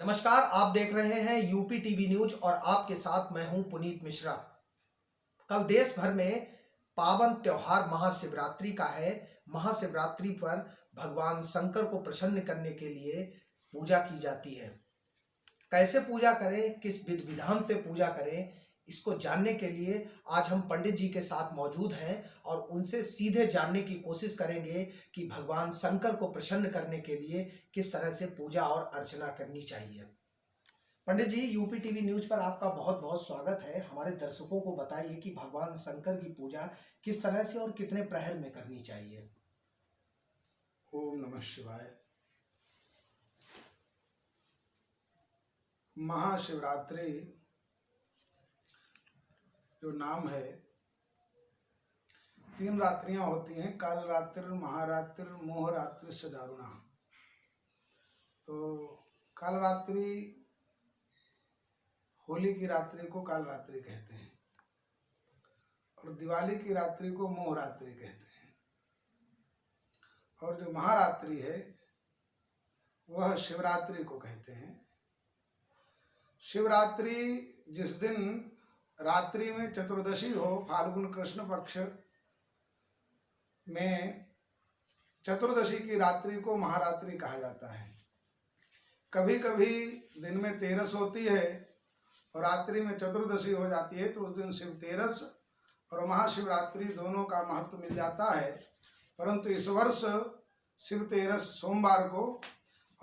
नमस्कार, आप देख रहे हैं यूपी टीवी न्यूज और आपके साथ मैं हूं पुनीत मिश्रा। कल देश भर में पावन त्योहार महाशिवरात्रि का है। महाशिवरात्रि पर भगवान शंकर को प्रसन्न करने के लिए पूजा की जाती है। कैसे पूजा करें, किस विधि विधान से पूजा करें, इसको जानने के लिए आज हम पंडित जी के साथ मौजूद हैं और उनसे सीधे जानने की कोशिश करेंगे कि भगवान शंकर को प्रसन्न करने के लिए किस तरह से पूजा और अर्चना करनी चाहिए। पंडित जी, यूपी टीवी न्यूज पर आपका बहुत बहुत स्वागत है। हमारे दर्शकों को बताइए कि भगवान शंकर की पूजा किस तरह से और कितने प्रहर में करनी चाहिए। ओम नमः शिवाय। महाशिवरात्रि जो नाम है, 3 रात्रियां होती हैं, काल रात्रि, महारात्रि, मोह रात्रि से दारुणा। तो काल रात्रि, होली की रात्रि को काल रात्रि कहते हैं और दिवाली की रात्रि को मोह रात्रि कहते हैं। और जो महारात्रि है वह शिवरात्रि को कहते हैं। शिवरात्रि जिस दिन रात्रि में चतुर्दशी हो, फाल्गुन कृष्ण पक्ष में चतुर्दशी की रात्रि को महारात्रि कहा जाता है। कभी कभी दिन में तेरस होती है और रात्रि में चतुर्दशी हो जाती है, तो उस दिन शिव तेरस और महाशिवरात्रि दोनों का महत्व मिल जाता है। परंतु इस वर्ष शिव तेरस सोमवार को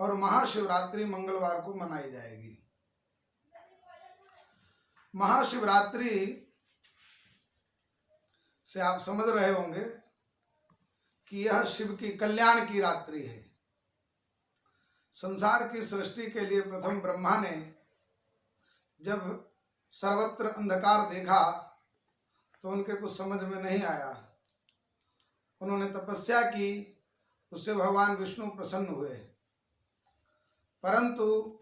और महाशिवरात्रि मंगलवार को मनाई जाएगी। महाशिवरात्रि से आप समझ रहे होंगे कि यह शिव की कल्याण की रात्रि है। संसार की सृष्टि के लिए प्रथम ब्रह्मा ने जब सर्वत्र अंधकार देखा तो उनके कुछ समझ में नहीं आया। उन्होंने तपस्या की, उससे भगवान विष्णु प्रसन्न हुए, परंतु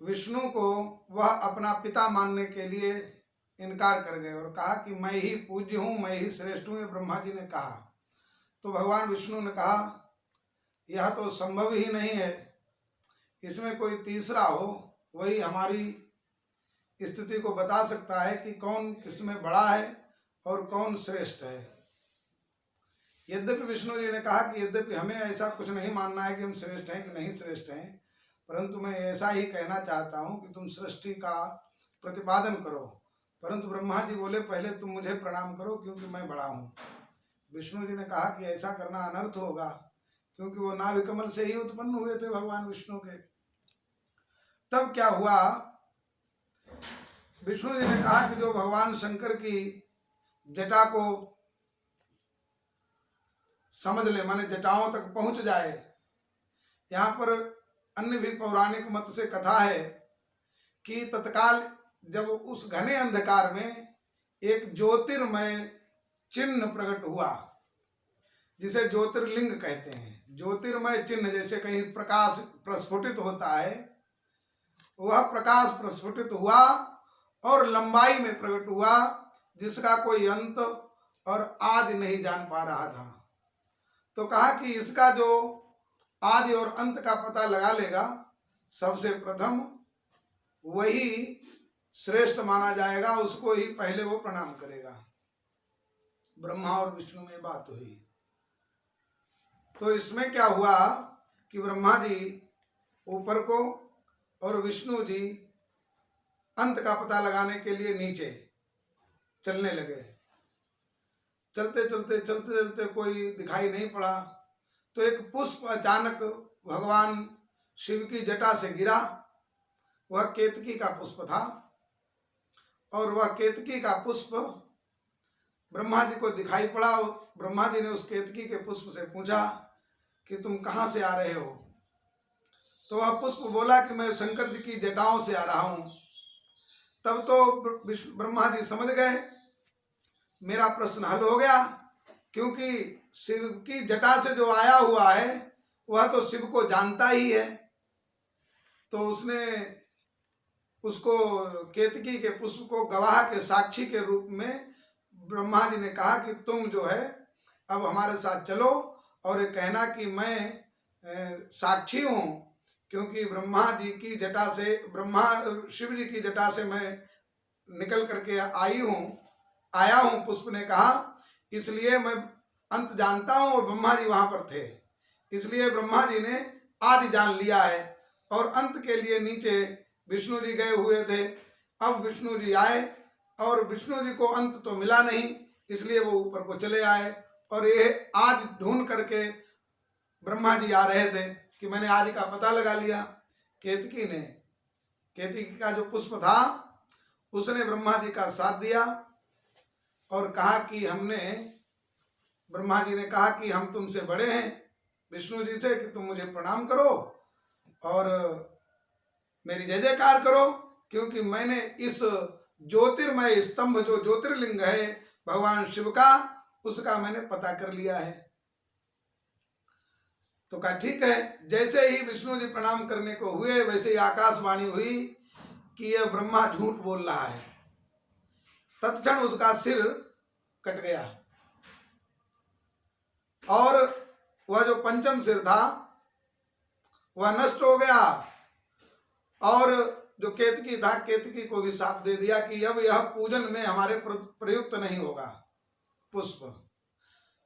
विष्णु को वह अपना पिता मानने के लिए इनकार कर गए और कहा कि मैं ही पूज्य हूँ, मैं ही श्रेष्ठ हूँ, ये ब्रह्मा जी ने कहा। तो भगवान विष्णु ने कहा यह तो संभव ही नहीं है, इसमें कोई तीसरा हो, वही हमारी स्थिति को बता सकता है कि कौन किसमें बड़ा है और कौन श्रेष्ठ है। यद्यपि विष्णु जी ने कहा कि यद्यपि हमें ऐसा कुछ नहीं मानना है कि हम श्रेष्ठ हैं कि नहीं श्रेष्ठ हैं, परंतु मैं ऐसा ही कहना चाहता हूँ कि तुम सृष्टि का प्रतिपादन करो। परंतु ब्रह्मा जी बोले पहले तुम मुझे प्रणाम करो क्योंकि मैं बड़ा हूँ। विष्णु जी ने कहा कि ऐसा करना अनर्थ होगा, क्योंकि वो नाभि कमल से ही उत्पन्न हुए थे भगवान विष्णु के। तब क्या हुआ, विष्णु जी ने कहा कि जो भगवान शंकर की जटा को समझ ले, माने जटाओं तक पहुंच जाए। यहाँ पर अन्य भी पौराणिक मत से कथा है कि तत्काल जब उस घने अंधकार में एक ज्योतिर्मय चिन्ह प्रकट हुआ, जिसे ज्योतिर्लिंग कहते हैं। ज्योतिर्मय चिन्ह जैसे कहीं प्रकाश प्रस्फुटित होता है, वह प्रकाश प्रस्फुटित हुआ और लंबाई में प्रकट हुआ, जिसका कोई अंत और आदि नहीं जान पा रहा था। तो कहा कि इसका जो आदि और अंत का पता लगा लेगा, सबसे प्रथम वही श्रेष्ठ माना जाएगा, उसको ही पहले वो प्रणाम करेगा। ब्रह्मा और विष्णु में बात हुई। तो इसमें क्या हुआ कि ब्रह्मा जी ऊपर को और विष्णु जी अंत का पता लगाने के लिए नीचे चलने लगे। चलते चलते चलते चलते कोई दिखाई नहीं पड़ा, तो एक पुष्प अचानक भगवान शिव की जटा से गिरा। वह केतकी का पुष्प था और वह केतकी का पुष्प ब्रह्मा जी को दिखाई पड़ा। ब्रह्मा जी ने उस केतकी के पुष्प से पूछा कि तुम कहाँ से आ रहे हो? तो वह पुष्प बोला कि मैं शंकर जी की जटाओं से आ रहा हूँ। तब तो ब्रह्मा जी समझ गए मेरा प्रश्न हल हो गया, क्योंकि शिव की जटा से जो आया हुआ है वह तो शिव को जानता ही है। तो उसने उसको केतकी के पुष्प को गवाह के साक्षी के रूप में ब्रह्मा जी ने कहा कि तुम जो है अब हमारे साथ चलो और ये कहना कि मैं साक्षी हूँ क्योंकि ब्रह्मा जी की जटा से, ब्रह्मा शिव जी की जटा से मैं निकल करके आया हूँ, पुष्प ने कहा, इसलिए मैं अंत जानता हूँ और ब्रह्मा जी वहां पर थे, इसलिए ब्रह्मा जी ने आदि जान लिया है। और अंत के लिए नीचे विष्णु जी गए हुए थे, अब विष्णु जी आए और विष्णु जी को अंत तो मिला नहीं, इसलिए वो ऊपर को चले आए। और ये आज ढूंढ करके ब्रह्मा जी आ रहे थे कि मैंने आदि का पता लगा लिया। केतकी ने, केतकी का जो पुष्प था उसने ब्रह्मा जी का साथ दिया और कहा कि हमने, ब्रह्मा जी ने कहा कि हम तुमसे बड़े हैं विष्णु जी से, कि तुम मुझे प्रणाम करो और मेरी जय जयकार करो, क्योंकि मैंने इस ज्योतिर्मय स्तंभ जो ज्योतिर्लिंग है भगवान शिव का, उसका मैंने पता कर लिया है। तो कहा ठीक है। जैसे ही विष्णु जी प्रणाम करने को हुए वैसे ही आकाशवाणी हुई कि यह ब्रह्मा झूठ बोल रहा है। तत्क्षण उसका सिर कट गया और वह जो पंचम सिर था वह नष्ट हो गया। और जो केतकी था, केतकी को भी साप दे दिया कि अब यह पूजन में हमारे प्रयुक्त नहीं होगा पुष्प।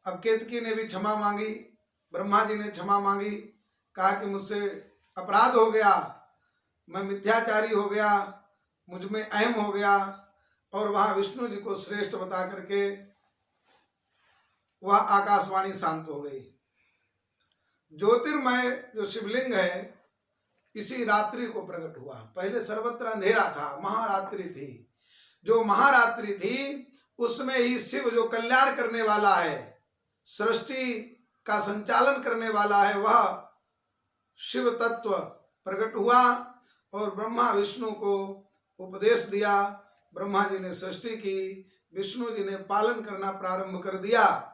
अब केतकी ने भी क्षमा मांगी, ब्रह्मा जी ने क्षमा मांगी, कहा कि मुझसे अपराध हो गया, मैं मिथ्याचारी हो गया, मुझ में अहम हो गया। और वहां विष्णु जी को श्रेष्ठ बता करके वह आकाशवाणी शांत हो गई। ज्योतिर्मय जो शिवलिंग है इसी रात्रि को प्रकट हुआ। पहले सर्वत्र अंधेरा था, महारात्रि थी। जो महारात्रि थी उसमें ही शिव जो कल्याण करने वाला है, सृष्टि का संचालन करने वाला है, वह शिव तत्व प्रकट हुआ और ब्रह्मा विष्णु को उपदेश दिया। ब्रह्मा जी ने सृष्टि की, विष्णु जी ने पालन करना प्रारंभ कर दिया।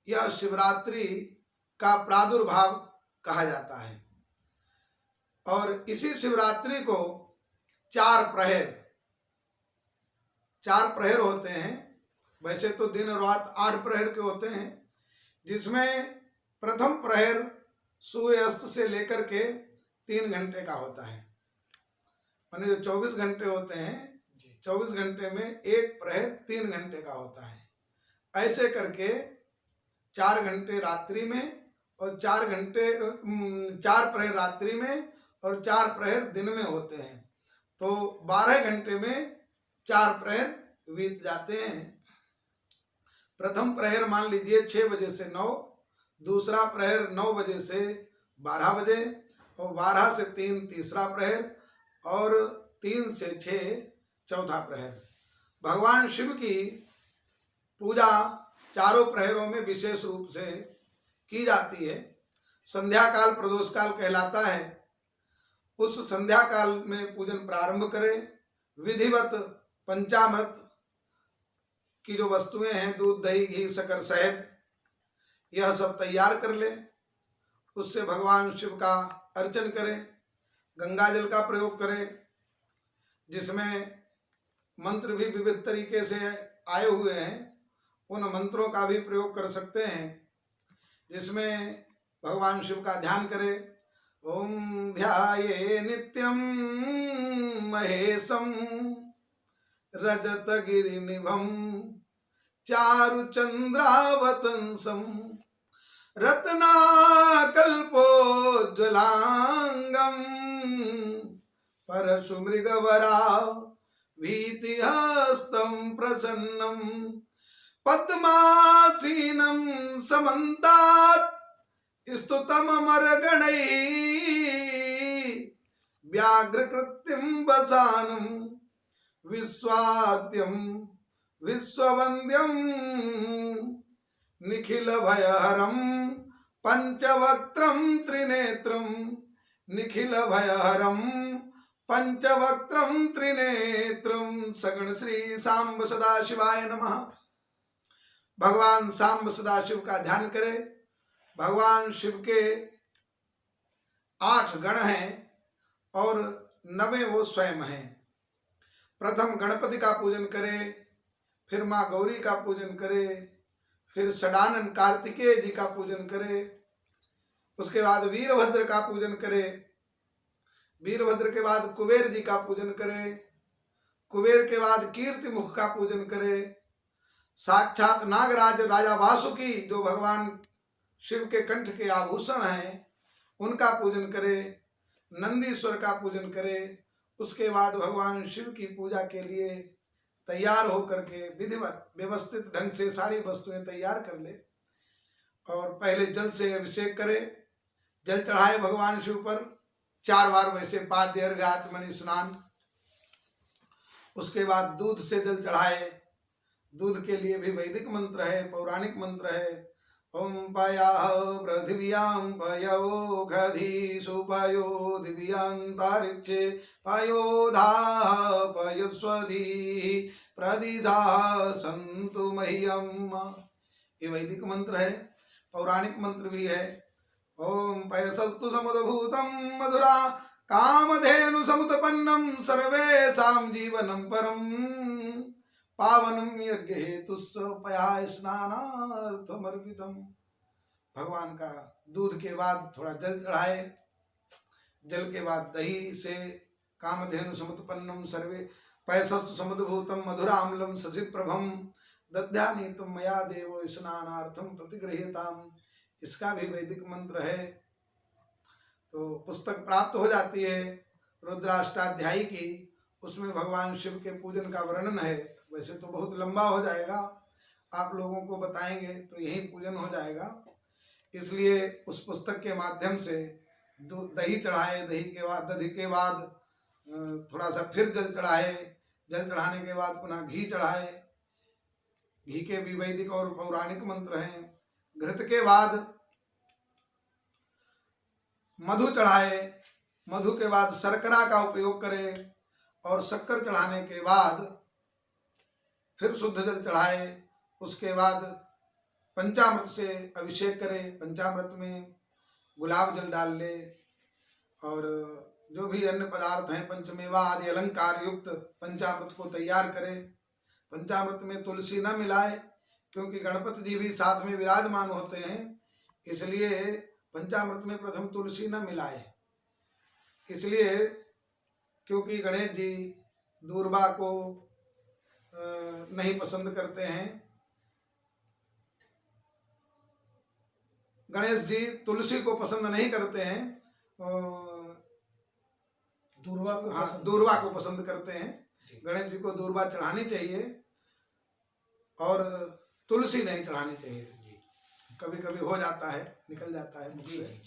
यह शिवरात्रि का प्रादुर्भाव कहा जाता है। और इसी शिवरात्रि को चार प्रहर होते हैं। वैसे तो दिन और रात 8 प्रहर के होते हैं, जिसमें प्रथम प्रहर सूर्य अस्त से लेकर के 3 घंटे का होता है। माने जो 24 घंटे होते हैं, 24 घंटे में एक प्रहर 3 घंटे का होता है। ऐसे करके 4 घंटे रात्रि में और 4 प्रहर रात्रि में और 4 प्रहर दिन में होते हैं। तो 12 घंटे में 4 प्रहर बीत जाते हैं। प्रथम प्रहर मान लीजिए 6 बजे से 9, दूसरा प्रहर 9 बजे से 12 बजे और 12 से 3 तीसरा प्रहर और 3 से 6 चौथा प्रहर। भगवान शिव की पूजा चारों प्रहरों में विशेष रूप से की जाती है। संध्या काल प्रदोष काल कहलाता है। उस संध्या काल में पूजन प्रारंभ करें। विधिवत पंचामृत की जो वस्तुएं हैं, दूध दही घी शक्कर शहद, यह सब तैयार कर ले। उससे भगवान शिव का अर्चन करें। गंगा जल का प्रयोग करें, जिसमें मंत्र भी विविध तरीके से आए हुए हैं। उन मंत्रों का भी प्रयोग कर सकते हैं, जिसमें भगवान शिव का ध्यान करें। ओम ध्याये नित्यं महेशं रजत गिरिनिभं चारु चंद्रावतंसं रत्नाकल्पोज्ज्वलांगं परशुमृगवरा भीतिहस्तं प्रसन्नं पद्मासीनं समन्तात् स्तुतममरगणैः व्याघ्रकृत्यं वसानं विश्वाद्यं विश्ववन्द्यं निखिलभयहरं पंचवक्त्रं त्रिनेत्रं निखिलभयहरं पंचवक्त्रं त्रिनेत्रं। सगुण श्री सांब सदाशिवाय नमः। भगवान सांब सदाशिव का ध्यान करें। भगवान शिव के 8 गण हैं और 9वें वो स्वयं हैं। प्रथम गणपति का पूजन करें, फिर माँ गौरी का पूजन करें, फिर षडानन कार्तिकेय जी का पूजन करें, उसके बाद वीरभद्र का पूजन करें, वीरभद्र के बाद कुबेर जी का पूजन करे, कुबेर के बाद कीर्ति मुख का पूजन करे, साक्षात नागराज राजा वासुकी जो भगवान शिव के कंठ के आभूषण हैं उनका पूजन करे, नंदीश्वर का पूजन करे। उसके बाद भगवान शिव की पूजा के लिए तैयार होकर के विधिवत व्यवस्थित ढंग से सारी वस्तुएं तैयार कर ले और पहले जल से अभिषेक करे, जल चढ़ाए भगवान शिव पर 4 बार, वैसे पाद्य अर्घ्य आचमन स्नान। उसके बाद दूध से जल चढ़ाए, दूध के लिए भी वैदिक मंत्र है, पौराणिक मंत्र है। ओम पयाः पृथिव्यां पयोखधीषु पयो दिव्यांतरिक्षे पयोधाः पयस्वधीः प्रदिधाः सन्तु मह्यम्। ये वैदिक मंत्र है, पौराणिक मंत्र भी है। ओम पयसस्तु समुद्भूतं मधुरा कामधेनु समुत्पन्नं सर्वेषां जीवनं परम् पावनम यज्ञ हेतुस्स पया स्नानार्थमर्पितम्। भगवान का दूध के बाद थोड़ा जल चढ़ाए, जल के बाद दही से कामधेनु समुत्पन्नम सर्वे पयसस्तु समुद्भूतं मधुराम्लं शशिप्रभं दध्यानीतं मया देवो स्नानार्थम प्रतिगृह्यताम्। इसका भी वैदिक मंत्र है। तो पुस्तक प्राप्त हो जाती है रुद्राष्टाध्यायी की, उसमें भगवान शिव के पूजन का वर्णन है। वैसे तो बहुत लंबा हो जाएगा, आप लोगों को बताएंगे तो यही पूजन हो जाएगा, इसलिए उस पुस्तक के माध्यम से दही चढ़ाए, दही के बाद थोड़ा सा फिर जल चढ़ाए, जल चढ़ाने के बाद पुनः घी चढ़ाए, घी के भी वैदिक और पौराणिक मंत्र हैं। घृत के बाद मधु चढ़ाए, मधु के बाद शर्करा का उपयोग करें और शक्कर चढ़ाने के बाद फिर शुद्ध जल चढ़ाए। उसके बाद पंचामृत से अभिषेक करें, पंचामृत में गुलाब जल डाल ले और जो भी अन्य पदार्थ हैं पंचमेवा आदि अलंकार युक्त पंचामृत को तैयार करें। पंचामृत में तुलसी न मिलाए क्योंकि गणपति जी भी साथ में विराजमान होते हैं, इसलिए पंचामृत में प्रथम तुलसी न मिलाए। इसलिए क्योंकि गणेश जी दूर्वा को नहीं पसंद करते हैं। गणेश जी तुलसी को पसंद नहीं करते हैं, दूर्वा को पसंद करते हैं। गणेश जी को दूर्वा चढ़ानी चाहिए और तुलसी नहीं चढ़ानी चाहिए। कभी कभी हो जाता है, निकल जाता है मुख से।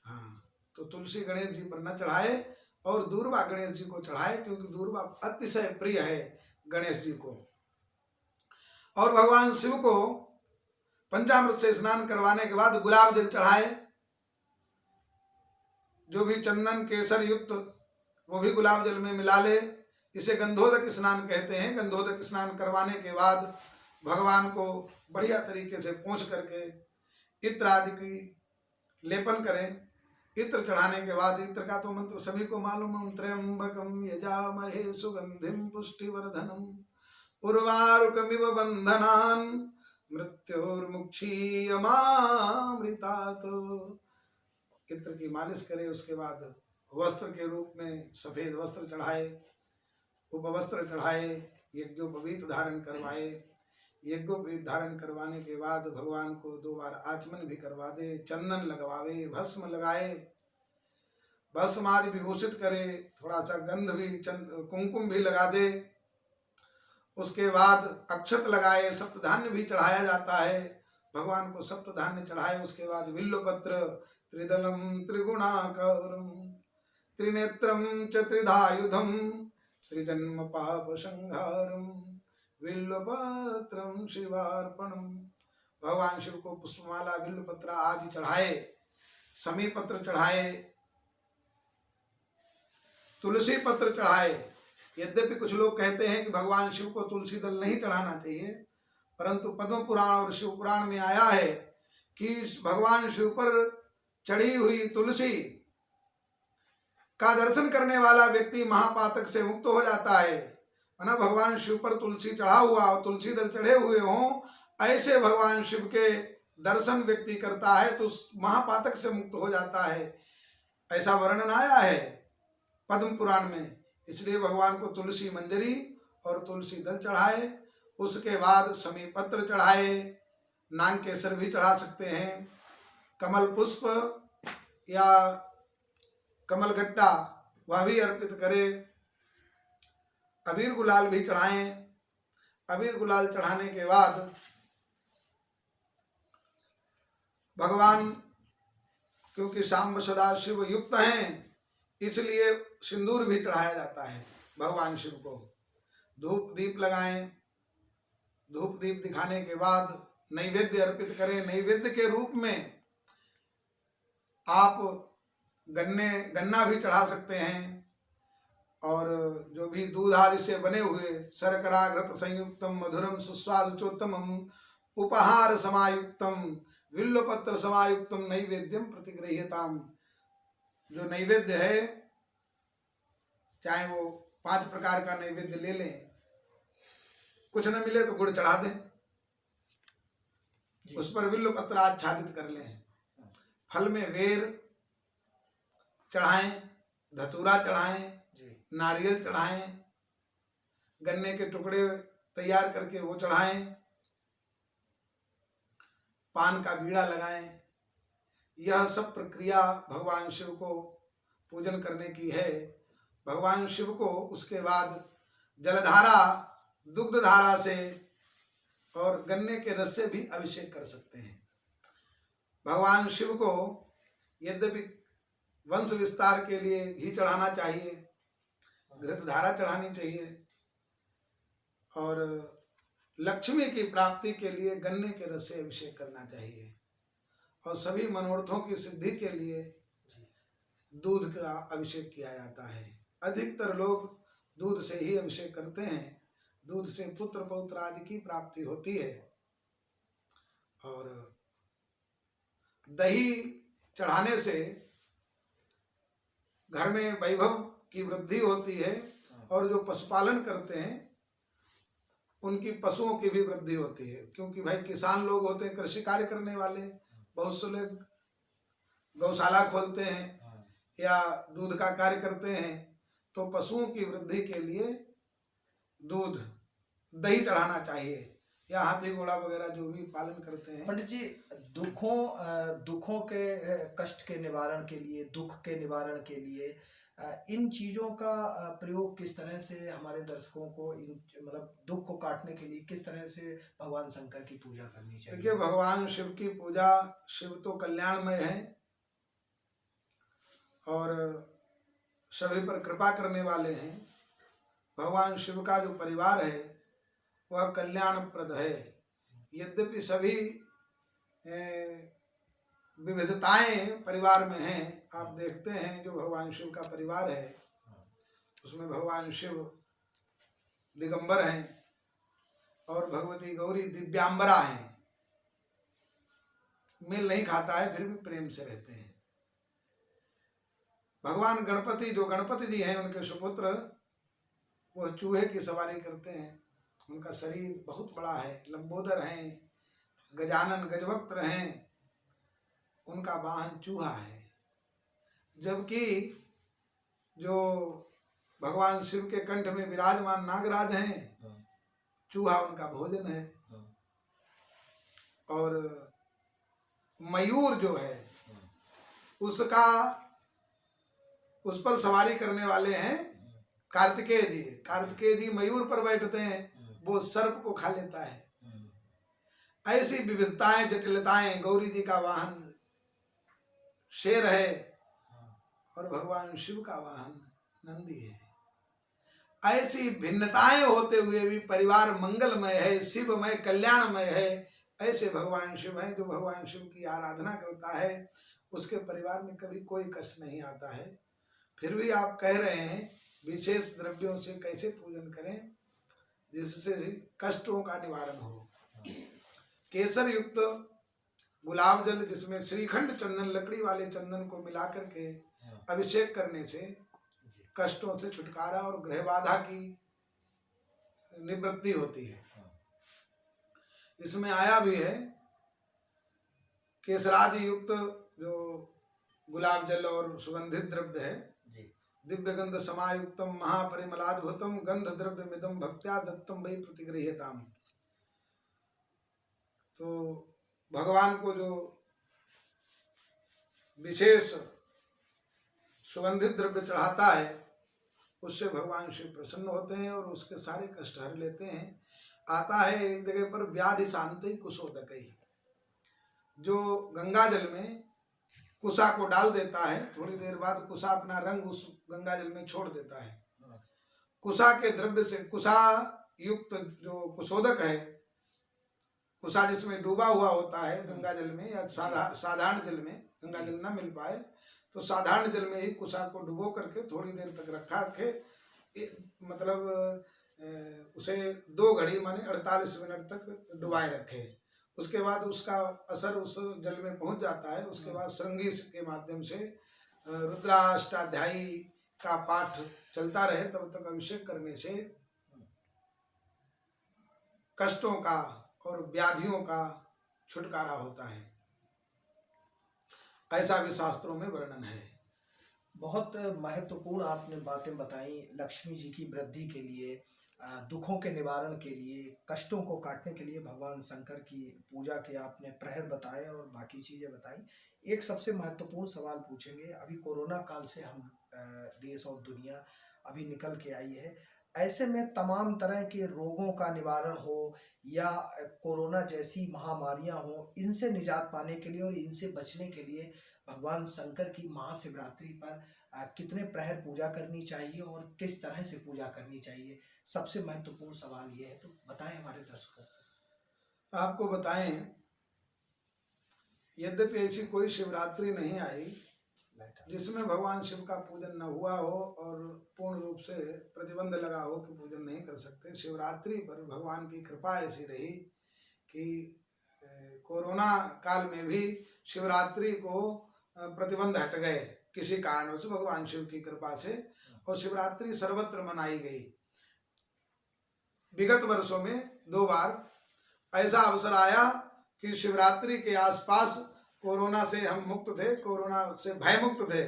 हाँ, तो तुलसी गणेश जी पर न चढ़ाए और दूर्वा गणेश जी को चढ़ाए क्योंकि दूर्वा अतिशय प्रिय है गणेश जी को। और भगवान शिव को पंचामृत से स्नान करवाने के बाद गुलाब जल चढ़ाए, जो भी चंदन केसर युक्त वो भी गुलाब जल में मिला ले। इसे गंधोदक स्नान कहते हैं। गंधोदक स्नान करवाने के बाद भगवान को बढ़िया तरीके से पोंछ करके इत्र आदि की लेपन करें। इत्र चढ़ाने के बाद, इत्र का तो मंत्र सभी को मालूम है, त्र्यंबकम यजामहे सुगंधिम पुष्टिवर्धनम उर्वारुकमिव बंधनान मृत्योर्मुक्षीयमामृतात्। इत्र की मालिश करे। उसके बाद वस्त्र के रूप में सफेद वस्त्र चढ़ाए, उपवस्त्र चढ़ाए, यज्ञोपवीत धारण करवाए। यज्ञोपवीत धारण करवाने के बाद भगवान को 2 बार आचमन भी करवा दे, चंदन लगवावे, भस्म लगाए, भस्म आदि विभूषित करे, थोड़ा सा गंध भी कुमकुम भी लगा दे। उसके बाद अक्षत लगाए, सप्तधान्य भी चढ़ाया जाता है। भगवान को सप्तधान्य चढ़ाए। उसके बाद बिल्वपत्र, त्रिदलम त्रिगुणाकारम त्रिनेत्रम च त्रिधायुधम त्रिजन्म पाप संहारम बिल्वपत्रम शिवार्पणम। भगवान शिव को पुष्पमाला, बिल्वपत्र आदि चढ़ाए, समीपत्र चढ़ाए, तुलसी पत्र चढ़ाए। यद्यपि कुछ लोग कहते हैं कि भगवान शिव को तुलसी दल नहीं चढ़ाना चाहिए, परंतु पद्म पुराण और शिव पुराण में आया है कि भगवान शिव पर चढ़ी हुई तुलसी का दर्शन करने वाला व्यक्ति महापातक से मुक्त हो जाता है। माना भगवान शिव पर तुलसी चढ़ा हुआ और तुलसी दल चढ़े हुए हों, ऐसे भगवान शिव के दर्शन व्यक्ति करता है तो उस महापातक से मुक्त हो जाता है, ऐसा वर्णन आया है। पद्म पुराण में। इसलिए भगवान को तुलसी मंजरी और तुलसी दल चढ़ाए, उसके बाद समी पत्र चढ़ाए, नाग केसर भी चढ़ा सकते हैं, कमल पुष्प या कमल गट्टा वह भी अर्पित करे, अबीर गुलाल भी चढ़ाएं। अबीर गुलाल चढ़ाने के बाद भगवान क्योंकि सांब सदा शिव युक्त हैं, इसलिए सिंदूर भी चढ़ाया जाता है भगवान शिव को। धूप दीप लगाएं, धूप दीप दिखाने के बाद नैवेद्य अर्पित करें। नैवेद्य के रूप में आप गन्ना भी चढ़ा सकते हैं, और जो भी दूध आदि से बने हुए शर्करा घृत संयुक्तम मधुरम सुस्वादुचोत्तमम उपहार समायुक्तम विल्लपत्र समायुक्तम नैवेद्यम प्रतिगृह्यताम। जो नैवेद्य है, चाहे वो 5 प्रकार का नैवेद्य ले लें, कुछ न मिले तो गुड़ चढ़ा दें, उस पर विल्लपत्र आच्छादित कर लें, फल में बेर चढ़ाएं, धतूरा चढ़ाएं, नारियल चढ़ाएं, गन्ने के टुकड़े तैयार करके वो चढ़ाएं, पान का बीड़ा लगाएं। यह सब प्रक्रिया भगवान शिव को पूजन करने की है। भगवान शिव को उसके बाद जलधारा, दुग्ध धारा से और गन्ने के रस से भी अभिषेक कर सकते हैं। भगवान शिव को यद्यपि वंश विस्तार के लिए घी चढ़ाना चाहिए, घृत धारा चढ़ानी चाहिए, और लक्ष्मी की प्राप्ति के लिए गन्ने के रस से अभिषेक करना चाहिए, और सभी मनोरथों की सिद्धि के लिए दूध का अभिषेक किया जाता है। अधिकतर लोग दूध से ही अभिषेक करते हैं, दूध से पुत्र पौत्र आदि की प्राप्ति होती है। और दही चढ़ाने से घर में वैभव की वृद्धि होती है, और जो पशुपालन करते हैं उनकी पशुओं की भी वृद्धि होती है, क्योंकि भाई किसान लोग होते हैं, कृषि कार्य करने वाले, बहुत से लोग गौशाला खोलते हैं या दूध का कार्य करते हैं, तो पशुओं की वृद्धि के लिए दूध दही चढ़ाना चाहिए, या हाथी घोड़ा वगैरह जो भी पालन करते हैं। पंडित जी, दुखों के कष्ट के निवारण के लिए, दुख के निवारण के लिए इन चीज़ों का प्रयोग किस तरह से हमारे दर्शकों को, मतलब दुख को काटने के लिए किस तरह से भगवान शंकर की पूजा करनी चाहिए? देखिए, भगवान शिव की पूजा, शिव तो कल्याणमय है और सभी पर कृपा करने वाले हैं। भगवान शिव का जो परिवार है वह कल्याणप्रद है। यद्यपि सभी विविधताएं परिवार में हैं, आप देखते हैं जो भगवान शिव का परिवार है उसमें भगवान शिव दिगंबर हैं और भगवती गौरी दिव्यांबरा हैं। मेल नहीं खाता है, फिर भी प्रेम से रहते हैं। भगवान गणपति, जो गणपति जी हैं, उनके सुपुत्र, वो चूहे की सवारी करते हैं। उनका शरीर बहुत बड़ा है, लंबोदर हैं, गजानन गजवक्त्र हैं, उनका वाहन चूहा है। जबकि जो भगवान शिव के कंठ में विराजमान नागराज हैं, चूहा उनका भोजन है। और मयूर जो है उसका, उस पर सवारी करने वाले हैं कार्तिकेय जी। कार्तिकेय जी मयूर पर बैठते हैं, वो सर्प को खा लेता है। ऐसी विविधताएं, जटिलताएं, गौरी जी का वाहन शेर है और भगवान शिव का वाहन नंदी है। ऐसी भिन्नताएं होते हुए भी परिवार मंगलमय है, शिवमय, कल्याणमय है। ऐसे भगवान शिव हैं। जो भगवान शिव की आराधना करता है उसके परिवार में कभी कोई कष्ट नहीं आता है। फिर भी आप कह रहे हैं विशेष द्रव्यों से कैसे पूजन करें जिससे कष्टों का निवारण हो। केसर युक्त गुलाब जल, जिसमें श्रीखंड चंदन, लकड़ी वाले चंदन को मिला करके अभिषेक करने से कष्टों से छुटकारा और ग्रह बाधा की निवृत्ति होती है। इसमें आया भी है केसरादि युक्त जो गुलाब जल और सुगंधित द्रव्य है दिव्यगंध समायुक्तम महापरिमलाद्भुतम गंध द्रव्यमिदं भक्त्या दत्तम वै प्रतिगृह्यताम। तो भगवान को जो विशेष सुगंधित द्रव्य चढ़ाता है उससे भगवान शिव प्रसन्न होते हैं और उसके सारे कष्ट हर लेते हैं। आता है एक जगह पर व्याधि शांति कुशोदकई, जो गंगा जल में कुशा को डाल देता है, थोड़ी देर बाद कुशा अपना रंग उस गंगा जल में छोड़ देता है। कुशा के द्रव्य से कुशा युक्त जो कुशोदक है, कुशा जिसमें डूबा हुआ होता है गंगा जल में या साधारण जल में, गंगा जल ना मिल पाए तो साधारण जल में ही कुशा को डुबो करके थोड़ी देर तक रखे, मतलब उसे 2 घड़ी माने 48 मिनट तक डुबाए रखे। उसके बाद उसका असर उस जल में पहुंच जाता है। उसके बाद श्रृंगी के माध्यम से रुद्राष्टाध्यायी का पाठ चलता रहे तब तक अभिषेक करने से कष्टों का और व्याधियों का छुटकारा होता है, ऐसा भी शास्त्रों में वर्णन है। बहुत महत्वपूर्ण आपने बातें बताई। लक्ष्मी जी की वृद्धि के लिए, दुखों के निवारण के लिए, कष्टों को काटने के लिए भगवान शंकर की पूजा के आपने प्रहर बताए और बाकी चीज़ें बताई। एक सबसे महत्वपूर्ण सवाल पूछेंगे। अभी कोरोना काल से हम देश और दुनिया अभी निकल के आई है। ऐसे में तमाम तरह के रोगों का निवारण हो या कोरोना जैसी महामारियां हो, इनसे निजात पाने के लिए और इनसे बचने के लिए भगवान शंकर की महाशिवरात्रि पर कितने प्रहर पूजा करनी चाहिए और किस तरह से पूजा करनी चाहिए, सबसे महत्वपूर्ण सवाल ये है। तो बताएं हमारे दर्शकों को। आपको बताएं, यद्यपि ऐसी कोई शिवरात्रि नहीं आई जिसमें भगवान शिव का पूजन न हुआ हो और पूर्ण रूप से प्रतिबंध लगा हो कि पूजन नहीं कर सकते। शिवरात्रि पर भगवान की कृपा ऐसी रही कि कोरोना काल में भी शिवरात्रि को प्रतिबंध हट गए किसी कारणों से, भगवान शिव की कृपा से, और शिवरात्रि सर्वत्र मनाई गई। विगत वर्षों में 2 बार ऐसा अवसर आया कि शिवरात्रि के आसपास कोरोना से हम मुक्त थे, कोरोना से भय मुक्त थे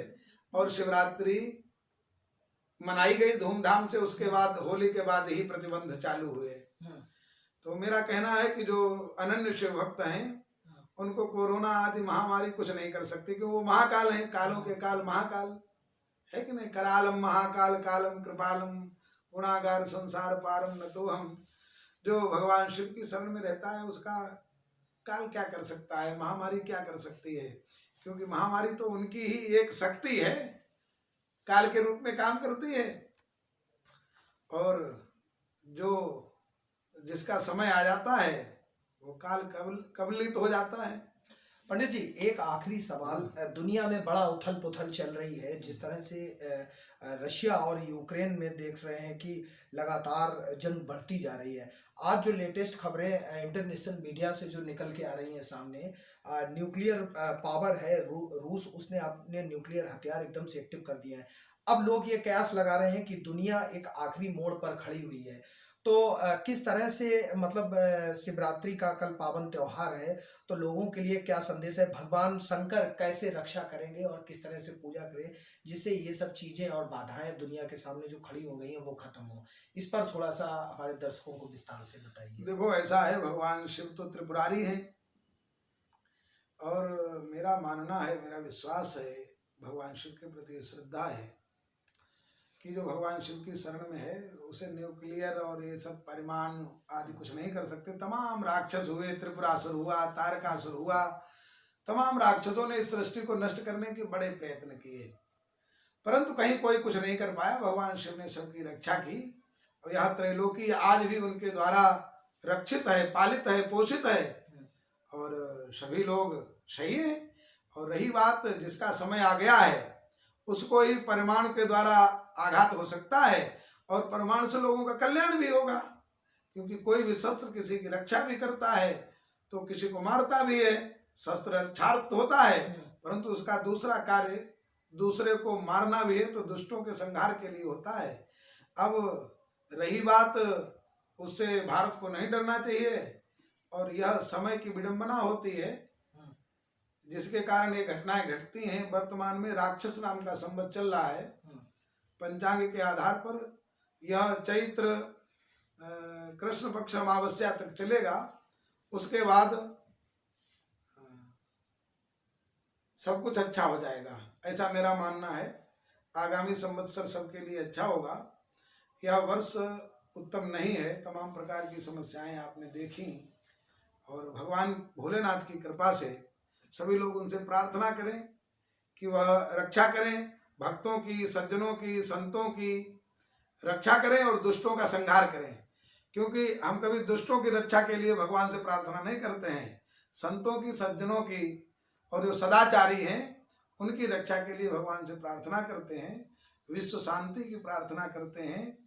और शिवरात्रि मनाई गई धूमधाम से। उसके बाद होली के बाद ही प्रतिबंध चालू हुए। तो मेरा कहना है कि जो अनन्य शिव भक्त हैं उनको कोरोना आदि महामारी कुछ नहीं कर सकती, क्योंकि वो महाकाल है, कालों के काल महाकाल है कि नहीं। करालम महाकाल कालम कृपालम गुणागार संसार पारम न तो हम। जो भगवान शिव की शरण में रहता है उसका काल क्या कर सकता है, महामारी क्या कर सकती है, क्योंकि महामारी तो उनकी ही एक शक्ति है, काल के रूप में काम करती है। और जो जिसका समय आ जाता है वो काल कबलित हो जाता है। पंडित जी, एक आखिरी सवाल। दुनिया में बड़ा उथल पुथल चल रही है, जिस तरह से रशिया और यूक्रेन में देख रहे हैं कि लगातार जंग बढ़ती जा रही है। आज जो लेटेस्ट खबरें इंटरनेशनल मीडिया से जो निकल के आ रही हैं सामने, न्यूक्लियर पावर है रूस, उसने अपने न्यूक्लियर हथियार एकदम से एक्टिव कर दिए हैं। अब लोग ये कयास लगा रहे हैं कि दुनिया एक आखिरी मोड़ पर खड़ी हुई है। तो किस तरह से, मतलब शिवरात्रि का कल पावन त्योहार है, तो लोगों के लिए क्या संदेश है? भगवान शंकर कैसे रक्षा करेंगे और किस तरह से पूजा करें जिससे ये सब चीजें और बाधाएं दुनिया के सामने जो खड़ी हो गई हैं वो खत्म हो? इस पर थोड़ा सा हमारे दर्शकों को विस्तार से बताइए। देखो, ऐसा है, भगवान शिव तो त्रिपुरारी हैं और मेरा मानना है, मेरा विश्वास है, भगवान शिव के प्रति श्रद्धा है कि जो भगवान शिव की शरण में है उसे न्यूक्लियर और ये सब परिमाण आदि कुछ नहीं कर सकते। तमाम राक्षस हुए, त्रिपुरासुर हुआ, तारकासुर हुआ, तमाम राक्षसों ने इस सृष्टि को नष्ट करने के बड़े प्रयत्न किए, परंतु कहीं कोई कुछ नहीं कर पाया। भगवान शिव ने सबकी रक्षा की और यह त्रैलोकी आज भी उनके द्वारा रक्षित है, पालित है, पोषित है और सभी लोग सही है। और रही बात जिसका समय आ गया है उसको ही परमाणु के द्वारा आघात हो सकता है और परमाणु से लोगों का कल्याण भी होगा, क्योंकि कोई भी शस्त्र किसी की रक्षा भी करता है तो किसी को मारता भी है। शस्त्र रक्षार्थ होता है, परंतु उसका दूसरा कार्य दूसरे को मारना भी है, तो दुष्टों के संहार के लिए होता है। अब रही बात, उससे भारत को नहीं डरना चाहिए और यह समय की विडंबना होती है जिसके कारण ये घटनाएं घटती हैं। वर्तमान में राक्षस नाम का संवत चल रहा है पंचांग के आधार पर यह चैत्र कृष्ण पक्ष अमावस्या तक चलेगा। उसके बाद सब कुछ अच्छा हो जाएगा, ऐसा मेरा मानना है। आगामी संवत्सर सबके लिए अच्छा होगा। यह वर्ष उत्तम नहीं है, तमाम प्रकार की समस्याएं आपने देखी, और भगवान भोलेनाथ की कृपा से सभी लोग उनसे प्रार्थना करें कि वह रक्षा करें, भक्तों की, सज्जनों की, संतों की रक्षा करें और दुष्टों का संहार करें। क्योंकि हम कभी दुष्टों की रक्षा के लिए भगवान से प्रार्थना नहीं करते हैं, संतों की, सज्जनों की और जो सदाचारी हैं उनकी रक्षा के लिए भगवान से प्रार्थना करते हैं। विश्व शांति की प्रार्थना करते हैं,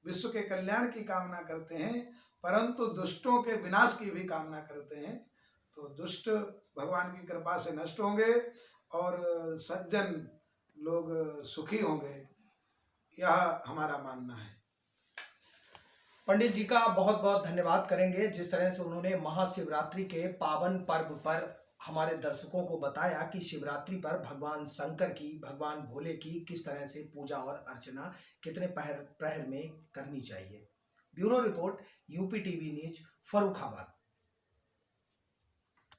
विश्व के कल्याण की कामना करते हैं, परंतु दुष्टों के विनाश की भी कामना करते हैं। तो दुष्ट भगवान की कृपा से नष्ट होंगे और सज्जन लोग सुखी होंगे, यह हमारा मानना है। पंडित जी का बहुत बहुत धन्यवाद करेंगे, जिस तरह से उन्होंने महाशिवरात्रि के पावन पर्व पर हमारे दर्शकों को बताया कि शिवरात्रि पर भगवान शंकर की, भगवान भोले की किस तरह से पूजा और अर्चना कितने प्रहर में करनी चाहिए। Bureau report, UP TV news, Farrukhabad.